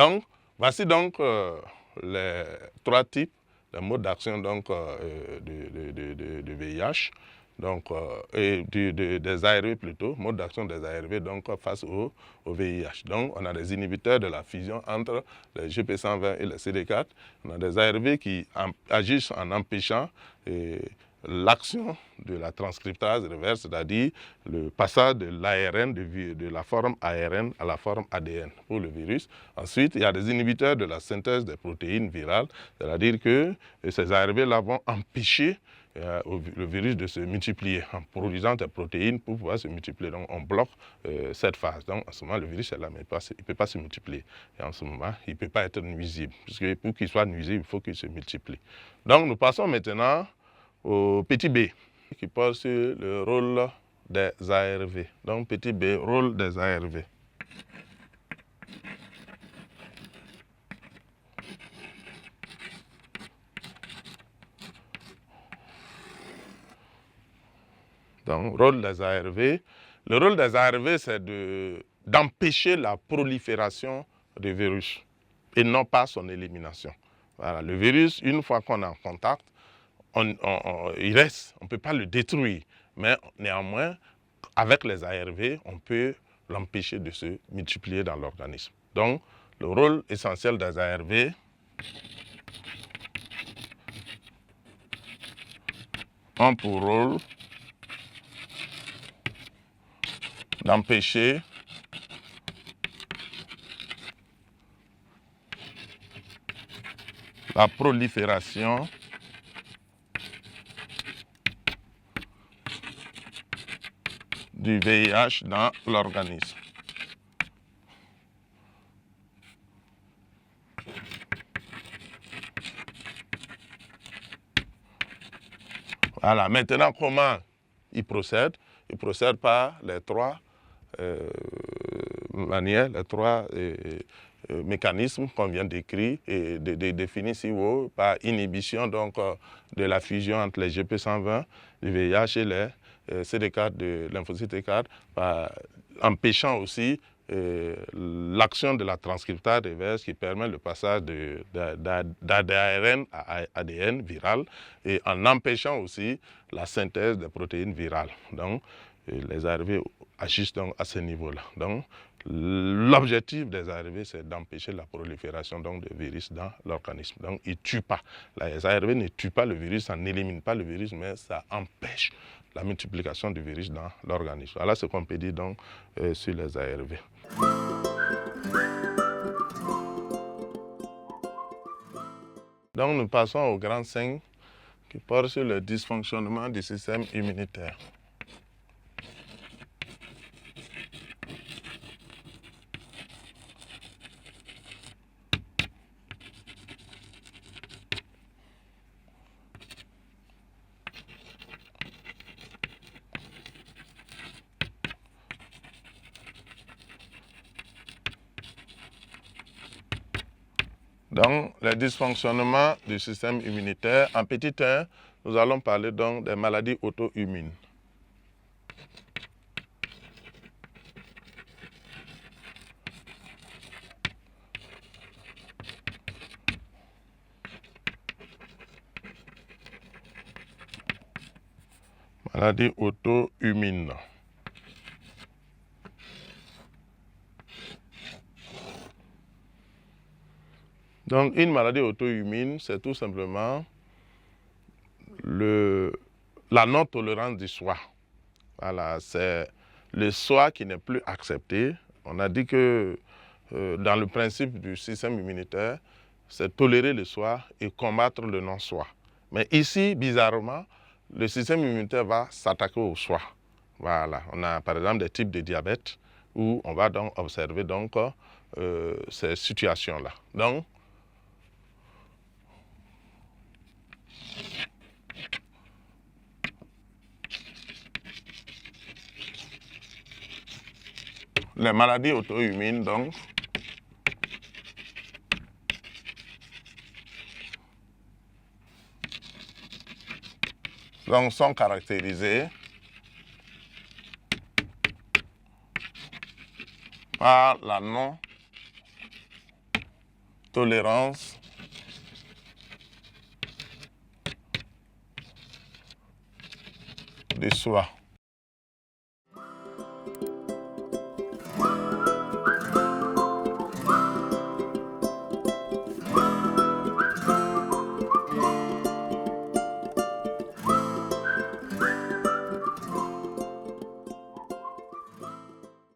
Donc, voici donc les trois types de modes d'action donc du VIH. Donc, et des ARV plutôt, mode d'action des ARV donc, face au VIH. Donc, on a des inhibiteurs de la fusion entre les GP120 et les CD4. On a des ARV qui agissent en empêchant l'action de la transcriptase reverse, c'est-à-dire le passage de l'ARN, de la forme ARN à la forme ADN pour le virus. Ensuite, il y a des inhibiteurs de la synthèse des protéines virales, c'est-à-dire que ces ARV-là vont empêcher le virus de se multiplier en produisant des protéines pour pouvoir se multiplier. Donc on bloque cette phase. Donc en ce moment, le virus est là, mais il ne peut pas se multiplier. Et en ce moment, il ne peut pas être nuisible. Puisque pour qu'il soit nuisible, il faut qu'il se multiplie. Donc nous passons maintenant au petit b, qui porte sur le rôle des ARV. Donc petit b, rôle des ARV. Donc, rôle des ARV. Le rôle des ARV, c'est d'empêcher la prolifération du virus et non pas son élimination. Voilà. Le virus, une fois qu'on est en contact, il reste, on ne peut pas le détruire. Mais néanmoins, avec les ARV, on peut l'empêcher de se multiplier dans l'organisme. Donc, le rôle essentiel des ARV ont pour rôle d'empêcher la prolifération du VIH dans l'organisme. Voilà, maintenant comment il procède? Il procède par les trois manières, les trois mécanismes qu'on vient d'écrire et de définir si vous par inhibition donc, de la fusion entre les GP120 du VIH et les CD4 de lymphocyte T4, par empêchant aussi l'action de la transcriptase reverse qui permet le passage d'ARN à ADN viral et en empêchant aussi la synthèse des protéines virales. Donc, les ARV agissent donc à ce niveau-là. Donc, l'objectif des ARV, c'est d'empêcher la prolifération donc, de virus dans l'organisme. Donc, ils ne tuent pas. Les ARV ne tuent pas le virus, ça n'élimine pas le virus, mais ça empêche la multiplication du virus dans l'organisme. Voilà ce qu'on peut dire donc, sur les ARV. Donc, nous passons au grand 5 qui porte sur le dysfonctionnement du système immunitaire. Donc, les dysfonctionnements du système immunitaire. En petit 1, nous allons parler donc des maladies auto-immunes. Maladies auto-immunes. Donc, une maladie auto-immune, c'est tout simplement la non-tolérance du soi. Voilà, c'est le soi qui n'est plus accepté. On a dit que dans le principe du système immunitaire, c'est tolérer le soi et combattre le non-soi. Mais ici, bizarrement, le système immunitaire va s'attaquer au soi. Voilà, on a par exemple des types de diabète où on va donc observer donc, ces situations-là. Donc, les maladies auto-immunes, donc, sont caractérisées par la tolérance de soi.